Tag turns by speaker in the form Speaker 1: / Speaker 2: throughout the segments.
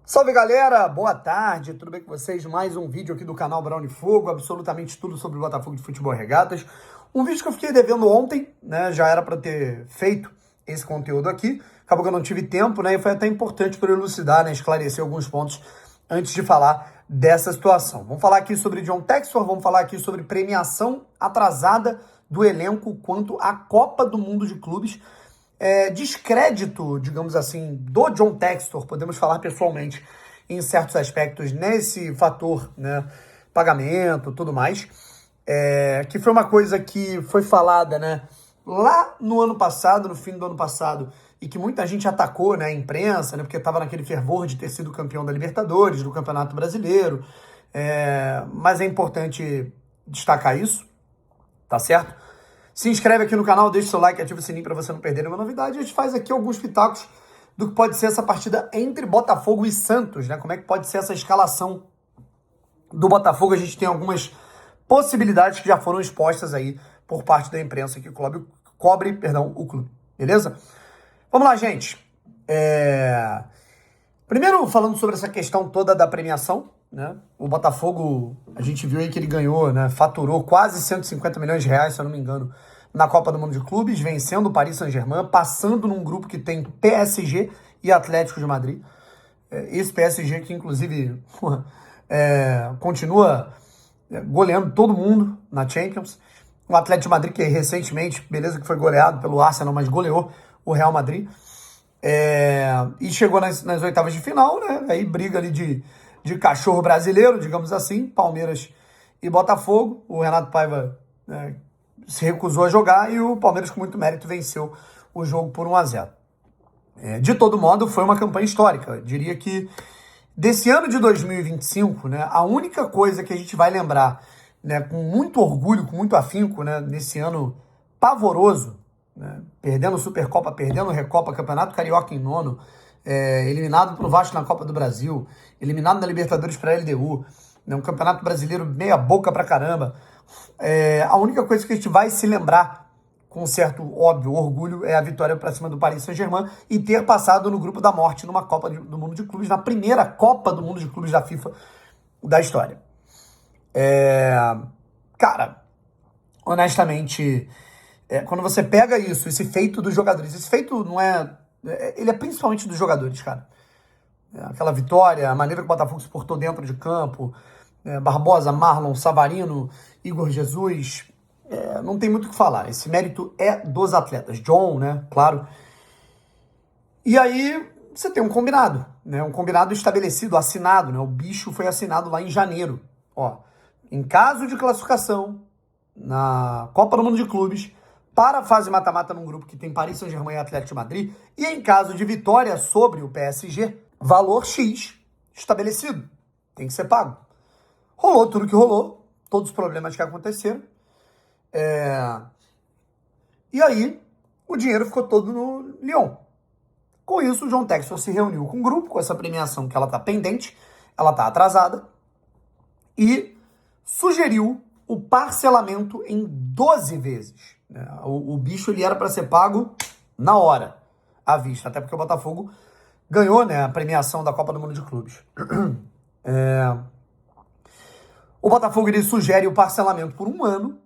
Speaker 1: Salve galera, boa tarde, tudo bem com vocês? Mais um vídeo aqui do canal Brown Fogo, absolutamente tudo sobre o Botafogo de Futebol Regatas. Um vídeo que eu fiquei devendo ontem, né? Já era para ter feito esse conteúdo aqui, acabou que eu não tive tempo, né? E foi até importante para elucidar, né? Esclarecer alguns pontos antes de falar dessa situação. Vamos falar aqui sobre John Textor, vamos falar aqui sobre premiação atrasada do elenco quanto à Copa do Mundo de Clubes. Descrédito, digamos assim, do John Textor, podemos falar pessoalmente, em certos aspectos, nesse fator, né, pagamento, tudo mais, que foi uma coisa que foi falada, né, lá no ano passado, no fim do ano passado, e que muita gente atacou, né, a imprensa, né, porque estava naquele fervor de ter sido campeão da Libertadores, do Campeonato Brasileiro, mas é importante destacar isso, tá certo? Se inscreve aqui no canal, deixa o seu like, ativa o sininho para você não perder nenhuma novidade. A gente faz aqui alguns pitacos do que pode ser essa partida entre Botafogo e Santos, né? Como é que pode ser essa escalação do Botafogo? A gente tem algumas possibilidades que já foram expostas aí por parte da imprensa que cobre o clube, beleza? Vamos lá, gente. Primeiro, falando sobre essa questão toda da premiação, né? O Botafogo, a gente viu aí que ele ganhou, né? Faturou quase 150 milhões de reais, se eu não me engano, na Copa do Mundo de Clubes, vencendo o Paris Saint-Germain, passando num grupo que tem PSG e Atlético de Madrid. Esse PSG que, inclusive, continua goleando todo mundo na Champions. O Atlético de Madrid, que recentemente, beleza que foi goleado pelo Arsenal, mas goleou o Real Madrid. E chegou nas oitavas de final, né? Aí briga ali de cachorro brasileiro, digamos assim, Palmeiras e Botafogo. O Renato Paiva, né, se recusou a jogar e o Palmeiras, com muito mérito, venceu o jogo por 1-0. De todo modo, foi uma campanha histórica. Eu diria que desse ano de 2025, né, a única coisa que a gente vai lembrar, né, com muito orgulho, com muito afinco, né, nesse ano pavoroso, né, perdendo Supercopa, perdendo Recopa, Campeonato Carioca em nono, eliminado pro Vasco na Copa do Brasil, eliminado na Libertadores para a LDU, né, um Campeonato Brasileiro meia boca pra caramba. A única coisa que a gente vai se lembrar com certo, óbvio, orgulho é a vitória para cima do Paris Saint-Germain e ter passado no grupo da morte numa Copa do Mundo de Clubes, na primeira Copa do Mundo de Clubes da FIFA da história. Cara, honestamente, quando você pega isso, esse feito dos jogadores, esse feito não ele é principalmente dos jogadores, cara. Aquela vitória, a maneira que o Botafogo se portou dentro de campo, Barbosa, Marlon, Savarino, Igor Jesus, não tem muito o que falar. Esse mérito é dos atletas. John, né, claro. E aí você tem um combinado, né, um combinado estabelecido, assinado, né, o bicho foi assinado lá em janeiro. Ó, em caso de classificação na Copa do Mundo de Clubes, para a fase mata-mata num grupo que tem Paris Saint-Germain e Atlético de Madrid, e em caso de vitória sobre o PSG, valor X estabelecido, tem que ser pago. Rolou tudo que rolou, todos os problemas que aconteceram, e aí o dinheiro ficou todo no Lyon. Com isso, o John Textor se reuniu com o grupo, com essa premiação que ela está pendente, ela está atrasada, e sugeriu o parcelamento em 12 vezes. O bicho ele era para ser pago na hora, à vista, até porque o Botafogo ganhou, né, a premiação da Copa do Mundo de Clubes. O Botafogo ele sugere o parcelamento por um ano,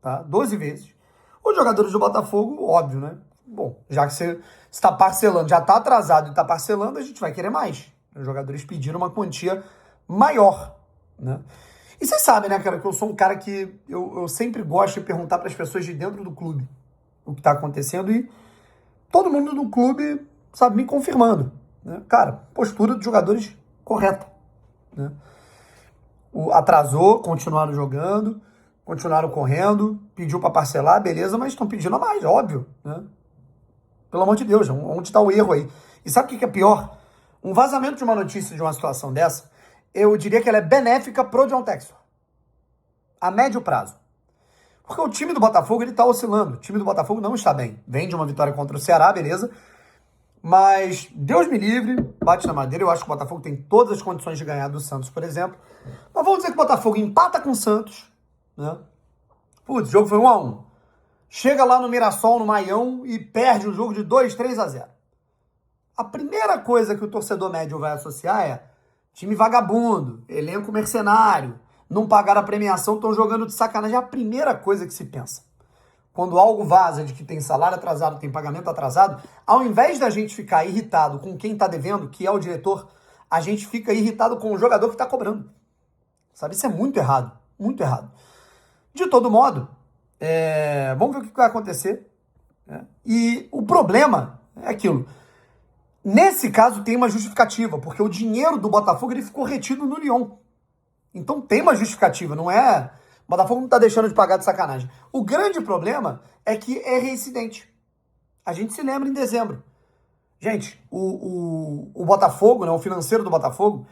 Speaker 1: tá? 12 vezes. Os jogadores do Botafogo, óbvio, né? Bom, já que você está parcelando, já está atrasado e está parcelando, a gente vai querer mais. Os jogadores pediram uma quantia maior, né? E vocês sabem, né, cara, que eu sou um cara que eu sempre gosto de perguntar para as pessoas de dentro do clube o que está acontecendo e todo mundo do clube, sabe, me confirmando, né? Cara, postura dos jogadores correta, né? Atrasou, continuaram jogando, continuaram correndo, pediu para parcelar, beleza, mas estão pedindo a mais, óbvio, né? Pelo amor de Deus, onde está o erro aí? E sabe o que é pior? Um vazamento de uma notícia de uma situação dessa, eu diria que ela é benéfica pro John Textor, a médio prazo. Porque o time do Botafogo, ele tá oscilando. O time do Botafogo não está bem. Vem de uma vitória contra o Ceará, beleza? Mas, Deus me livre, bate na madeira. Eu acho que o Botafogo tem todas as condições de ganhar do Santos, por exemplo. Mas vamos dizer que o Botafogo empata com o Santos, né? Putz, o jogo foi 1-1. Chega lá no Mirassol, no Maião, e perde o jogo de 2-3-0. a primeira coisa que o torcedor médio vai associar é time vagabundo, elenco mercenário, não pagaram a premiação, estão jogando de sacanagem. É a primeira coisa que se pensa. Quando algo vaza de que tem salário atrasado, tem pagamento atrasado, ao invés da gente ficar irritado com quem está devendo, que é o diretor, a gente fica irritado com o jogador que está cobrando. Sabe? Isso é muito errado. Muito errado. De todo modo, vamos ver o que vai acontecer. Né? E o problema é aquilo. Nesse caso tem uma justificativa, porque o dinheiro do Botafogo ele ficou retido no Lyon. Então tem uma justificativa, não é... O Botafogo não está deixando de pagar de sacanagem. O grande problema é que é reincidente. A gente se lembra em dezembro. Gente, o Botafogo, né, o financeiro do Botafogo,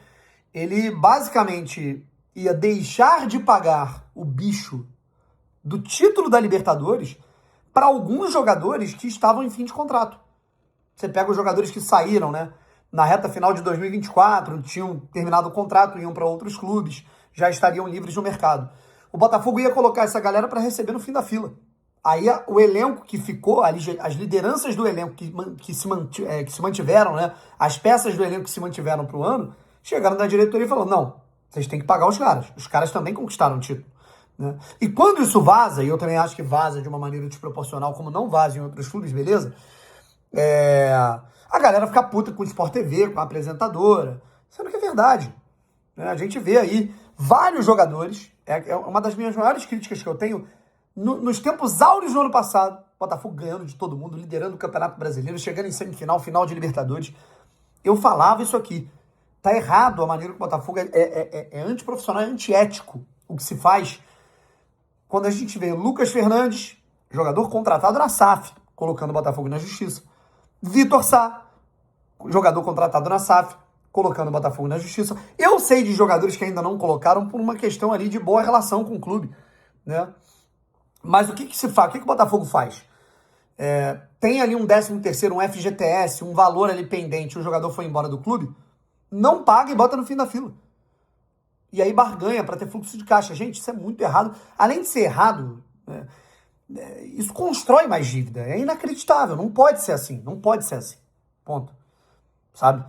Speaker 1: ele basicamente ia deixar de pagar o bicho do título da Libertadores para alguns jogadores que estavam em fim de contrato. Você pega os jogadores que saíram, né? Na reta final de 2024, tinham terminado o contrato, iam para outros clubes, já estariam livres no mercado. O Botafogo ia colocar essa galera para receber no fim da fila. Aí o elenco que ficou, as lideranças do elenco que se mantiveram, né? As peças do elenco que se mantiveram para o ano, chegaram na diretoria e falaram, não, vocês têm que pagar os caras. Os caras também conquistaram o título. Né? E quando isso vaza, e eu também acho que vaza de uma maneira desproporcional, como não vaza em outros clubes, beleza? A galera fica puta com o Sport TV, com a apresentadora, sendo que é verdade. Né? A gente vê aí vários jogadores, é uma das minhas maiores críticas que eu tenho, nos tempos áureos do ano passado, Botafogo ganhando de todo mundo, liderando o Campeonato Brasileiro, chegando em semifinal, final de Libertadores, eu falava isso aqui. Tá errado a maneira que o Botafogo é antiprofissional, é antiético o que se faz quando a gente vê Lucas Fernandes, jogador contratado na SAF, colocando o Botafogo na justiça. Vitor Sá, jogador contratado na SAF, colocando o Botafogo na justiça. Eu sei de jogadores que ainda não colocaram por uma questão ali de boa relação com o clube, né? Mas o que se faz? O que o Botafogo faz? Tem ali um 13º, um FGTS, um valor ali pendente, o jogador foi embora do clube, não paga e bota no fim da fila. E aí barganha para ter fluxo de caixa. Gente, isso é muito errado. Além de ser errado, isso constrói mais dívida. É inacreditável. Não pode ser assim. Não pode ser assim. Ponto. Sabe?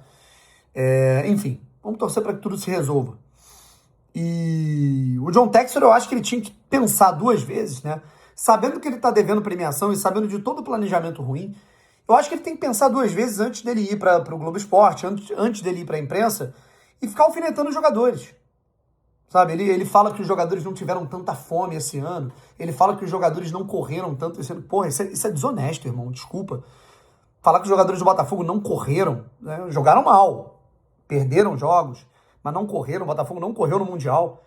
Speaker 1: Enfim, vamos torcer para que tudo se resolva. E o John Textor, eu acho que ele tinha que pensar duas vezes, né? Sabendo que ele está devendo premiação e sabendo de todo o planejamento ruim, eu acho que ele tem que pensar duas vezes antes dele ir para o Globo Esporte, antes dele ir para a imprensa e ficar alfinetando os jogadores. Sabe, ele fala que os jogadores não tiveram tanta fome esse ano. Ele fala que os jogadores não correram tanto esse ano. Porra, isso é desonesto, irmão. Desculpa. Falar que os jogadores do Botafogo não correram, né? Jogaram mal. Perderam jogos, mas não correram. O Botafogo não correu no Mundial.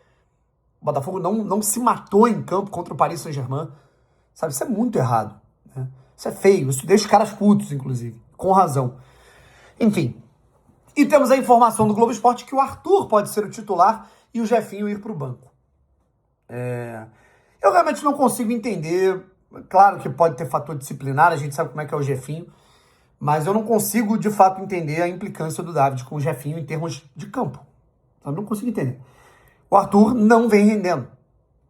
Speaker 1: O Botafogo não se matou em campo contra o Paris Saint-Germain. Sabe, isso é muito errado. Né? Isso é feio. Isso deixa os caras putos, inclusive. Com razão. Enfim. E temos a informação do Globo Esporte que o Arthur pode ser o titular e o Jefinho ir para o banco. Eu realmente não consigo entender. Claro que pode ter fator disciplinar, a gente sabe como é que é o Jefinho, mas eu não consigo, de fato, entender a implicância do David com o Jefinho em termos de campo. Sabe? Não consigo entender. O Arthur não vem rendendo.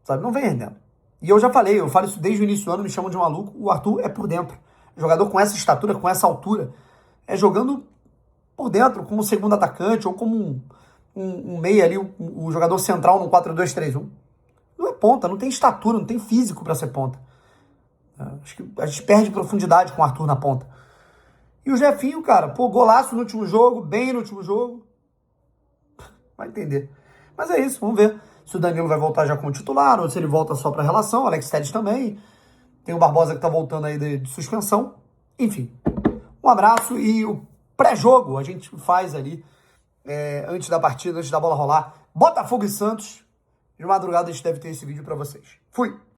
Speaker 1: Sabe? Não vem rendendo. E eu já falei, eu falo isso desde o início do ano, me chamam de maluco. O Arthur é por dentro. Jogador com essa estatura, com essa altura, jogando por dentro, como segundo atacante ou como um meia ali, o jogador central no 4-2-3-1. Não é ponta, não tem estatura, não tem físico para ser ponta. Acho que a gente perde profundidade com o Arthur na ponta. E o Jefinho, cara, golaço no último jogo, bem no último jogo. Vai entender. Mas é isso, vamos ver se o Danilo vai voltar já como titular ou se ele volta só para relação. O Alex Telles também. Tem o Barbosa que tá voltando aí de suspensão. Enfim, um abraço e o pré-jogo a gente faz ali antes da partida, antes da bola rolar. Botafogo e Santos. De madrugada a gente deve ter esse vídeo para vocês. Fui!